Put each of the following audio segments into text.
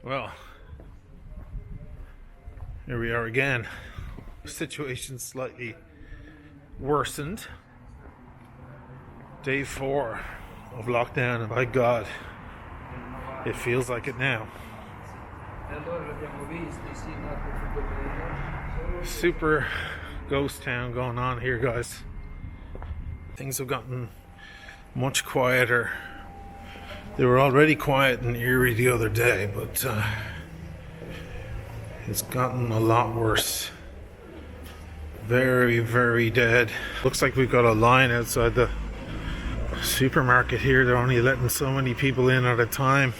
Well, here we are again. The situation slightly worsened. Day 4 of lockdown, and by God, it feels like it now. Super ghost town going on here, guys. Things have gotten much quieter. They were already quiet and eerie the other day, but it's gotten a lot worse. Very, very dead. Looks like we've got a line outside the supermarket here. They're only letting so many people in at a time.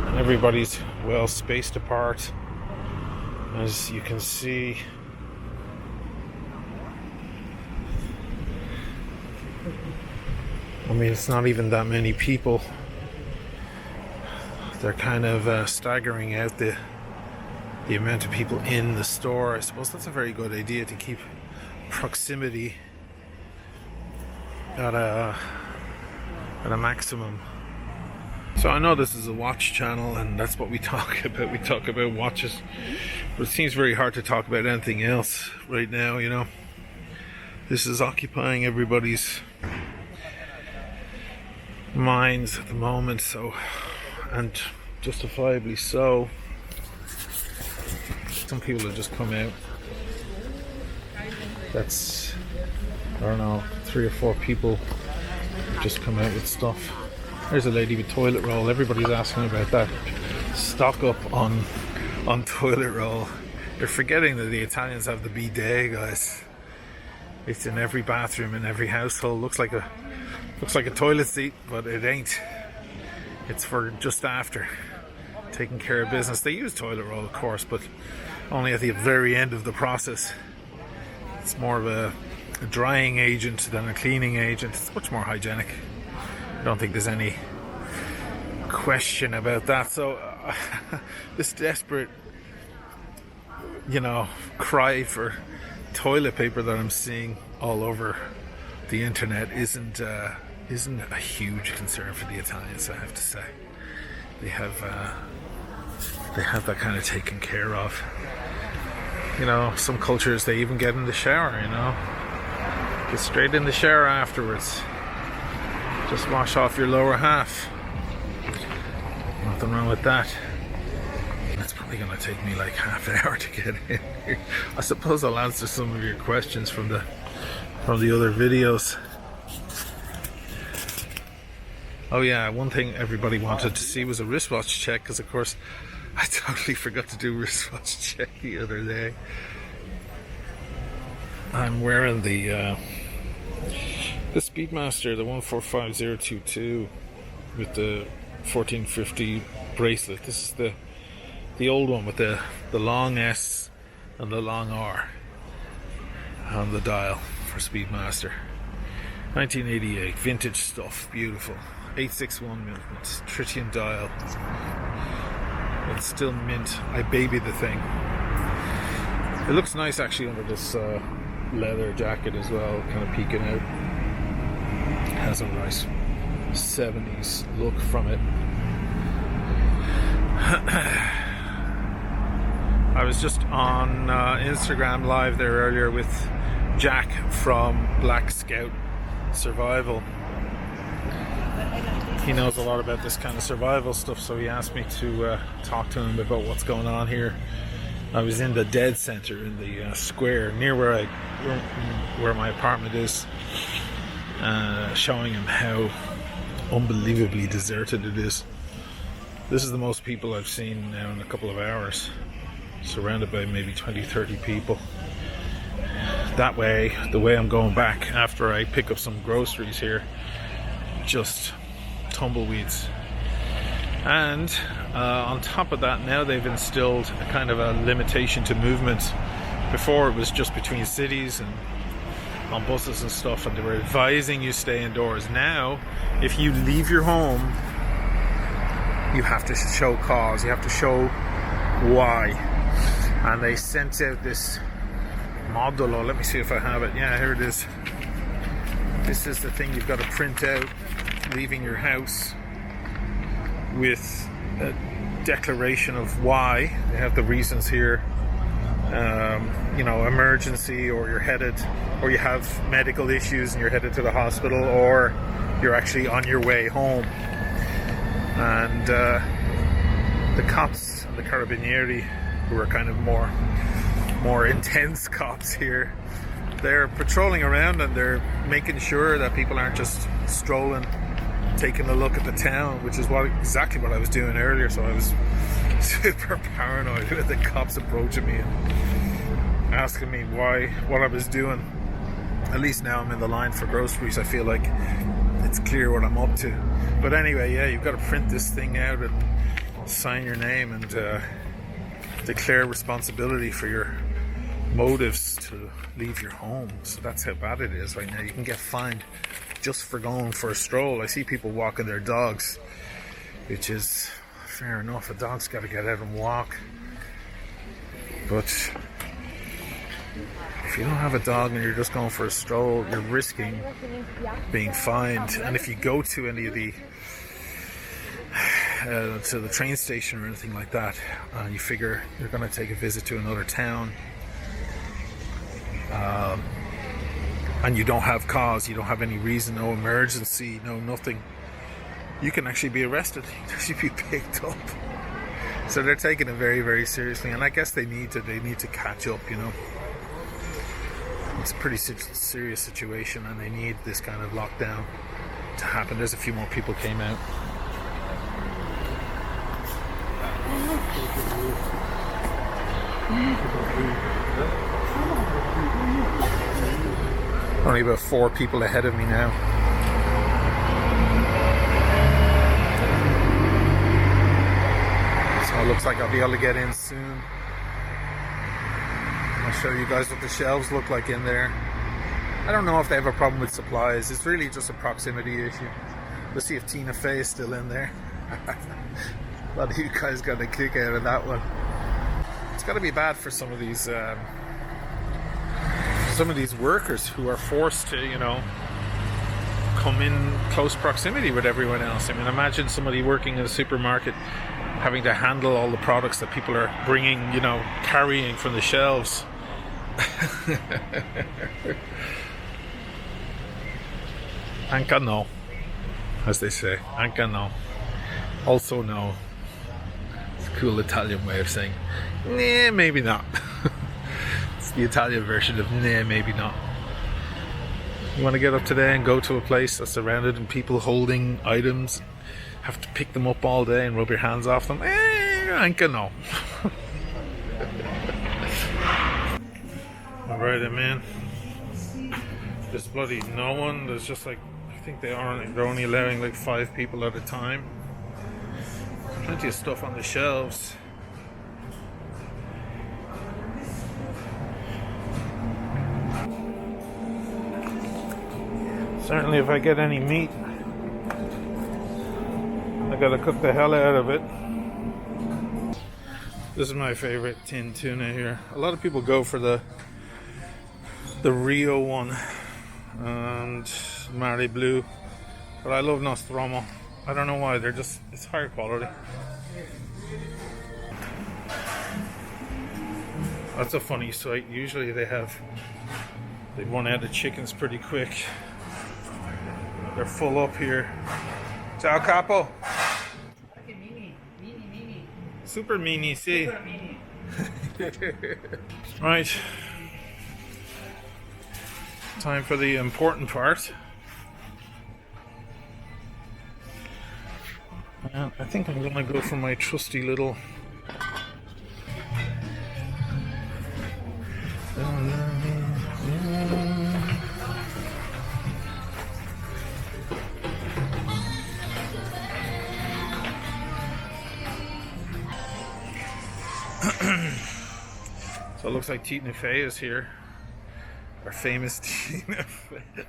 And everybody's well spaced apart, as you can see. I mean, it's not even that many people. They're kind of staggering out the amount of people in the store. I suppose that's a very good idea, to keep proximity at a maximum. So I know this is a watch channel and that's what we talk about. We talk about watches, but it seems very hard to talk about anything else right now, you know. This is occupying everybody's minds at the moment, so, and justifiably so. Some people have just come out. That's, I don't know, 3 or 4 people have just come out with stuff. There's a lady with toilet roll. Everybody's asking about that. Stock up on toilet roll. You're forgetting that the Italians have the bidet, guys. It's in every bathroom in every household. Looks like a toilet seat, but it ain't. It's for just after taking care of business. They use toilet roll, of course, but only at the very end of the process. It's more of a drying agent than a cleaning agent. It's much more hygienic. I don't think there's any question about that. So this desperate, cry for toilet paper that I'm seeing all over the internet isn't a huge concern for the Italians, I have to say. They have that kind of taken care of. Some cultures, they even get in the shower, get straight in the shower afterwards. Just wash off your lower half. Nothing wrong with that. It's probably going to take me like half an hour to get in here. I suppose I'll answer some of your questions from the other videos. Oh yeah, one thing everybody wanted to see was a wristwatch check, because of course I totally forgot to do a wristwatch check the other day. I'm wearing the Speedmaster, the 145022 with the 1450 bracelet. This is the old one with the long S and the long R on the dial for Speedmaster. 1988, vintage stuff, beautiful. 861 movements, tritium dial. It's still mint. I baby the thing. It looks nice actually under this leather jacket as well, kind of peeking out. Has a nice 70s look from it. I was just on Instagram live there earlier with Jack from Black Scout Survival. He knows a lot about this kind of survival stuff, so he asked me to talk to him about what's going on here. I was in the dead center in the square near where my apartment is, showing him how unbelievably deserted it is. This is the most people I've seen now in a couple of hours, surrounded by maybe 20-30 people. That way, the way I'm going back after I pick up some groceries here, just tumbleweeds. And on top of that, now they've instilled a kind of a limitation to movement. Before it was just between cities and on buses and stuff, and they were advising you stay indoors. Now, if you leave your home, you have to show cause, you have to show why. And they sent out this modulo. Let me see if I have it. Yeah, here it is. This is the thing you've got to print out leaving your house. with a declaration of why. They have the reasons here. Emergency, or you have medical issues and you're headed to the hospital, or you're actually on your way home. And the cops and the carabinieri, who are kind of more intense cops here, they're patrolling around and they're making sure that people aren't just strolling, taking a look at the town, which is exactly what I was doing earlier. So I was super paranoid with the cops approaching me and asking me what I was doing. At least now I'm in the line for groceries, I feel like it's clear what I'm up to. But anyway, yeah, you've got to print this thing out and sign your name and declare responsibility for your motives to leave your home. So that's how bad it is right now. You can get fined just for going for a stroll. I see people walking their dogs, which is fair enough. A dog's got to get out and walk. But if you don't have a dog and you're just going for a stroll, you're risking being fined. And if you go to any of the to the train station or anything like that, you figure you're going to take a visit to another town, and you don't have cause, you don't have any reason, no emergency, no nothing, you can actually be arrested. You can actually be picked up. So they're taking it very, very seriously, and I guess they need to catch up, It's a pretty serious situation, and they need this kind of lockdown to happen. There's a few more people came out. Only about 4 people ahead of me now. So it looks like I'll be able to get in soon. I'll show you guys what the shelves look like in there. I don't know if they have a problem with supplies. It's really just a proximity issue. Let's see if Tina Fey is still in there. A lot of you guys got a kick out of that one. It's got to be bad for some of these workers who are forced to, come in close proximity with everyone else. I mean, imagine somebody working in a supermarket having to handle all the products that people are bringing, carrying from the shelves. Anche no, as they say. Anche no. Also no. It's a cool Italian way of saying, nah, maybe not. It's the Italian version of nah, maybe not. You want to get up today and go to a place that's surrounded in people holding items, have to pick them up all day and rub your hands off them? Anche no. Alright, I'm in. There's bloody no one. There's just I think they're only allowing 5 people at a time. Plenty of stuff on the shelves. Certainly if I get any meat, I gotta cook the hell out of it. This is my favorite tin tuna here. A lot of people go for the Rio one and Mare Blue, but I love Nostromo. I don't know why, it's higher quality. That's a funny sight. Usually they run out of chickens pretty quick. They're full up here. Ciao capo. Super mini, see. Right. Time for the important part. I think I'm gonna go for my trusty little So it looks like Tina Fey is here. Our famous Tina Fey.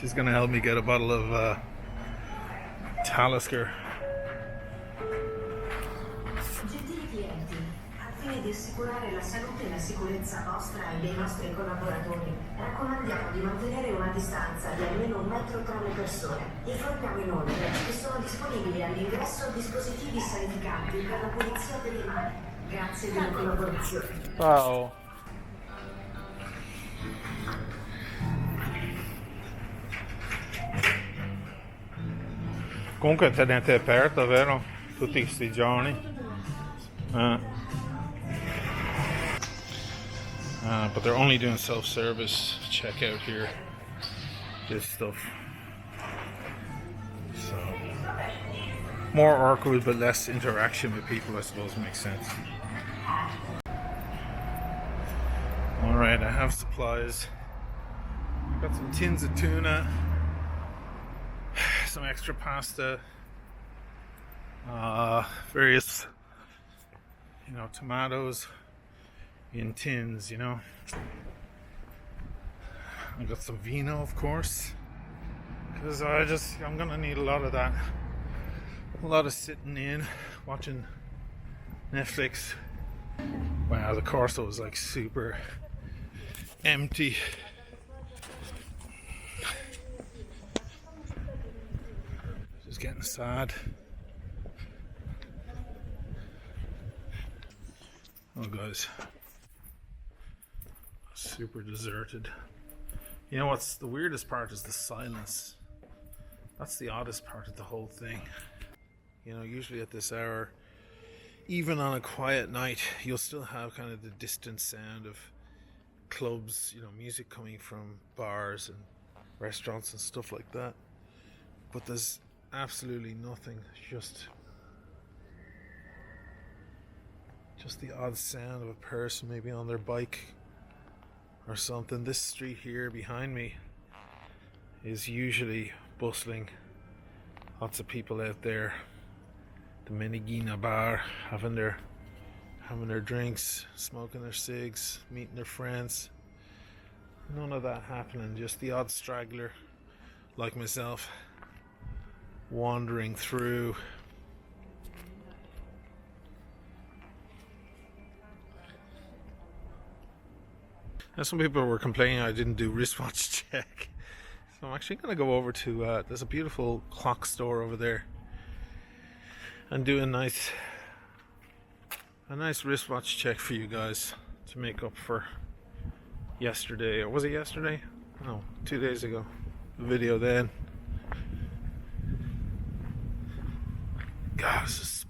She's gonna help me get a bottle of Talisker. fine di assicurare la salute e la sicurezza vostra e dei nostri collaboratori, raccomandiamo di mantenere una distanza di almeno 1 metro tra le persone. Informiamo inoltre che sono disponibili all'ingresso dispositivi sanificanti per la pulizia delle mani. Grazie della collaborazione. Ciao. Comunque tenete aperto, vero? Tutti questi giorni. But they're only doing self-service checkout here. This stuff. So more awkward but less interaction with people, I suppose, makes sense. Alright, I have supplies. Got some tins of tuna, some extra pasta, various, tomatoes in tins, I got some vino, of course, because I'm gonna need a lot of that. A lot of sitting in, watching Netflix. Wow, the Corso is like super empty. Just getting sad. Oh, guys, super deserted. You know what's the weirdest part is the silence. That's the oddest part of the whole thing. Usually at this hour, even on a quiet night, you'll still have kind of the distant sound of clubs, music coming from bars and restaurants and stuff like that. But there's absolutely nothing, just the odd sound of a person maybe on their bike or something. This street here behind me is usually bustling. Lots of people out there. The Menigina bar, having their drinks, smoking their cigs, meeting their friends. None of that happening, just the odd straggler like myself wandering through. Now, some people were complaining I didn't do wristwatch check, so I'm actually going to go over to there's a beautiful clock store over there and do a nice wristwatch check for you guys to make up for yesterday. Or was it yesterday? No, 2 days ago. The video then. God, this is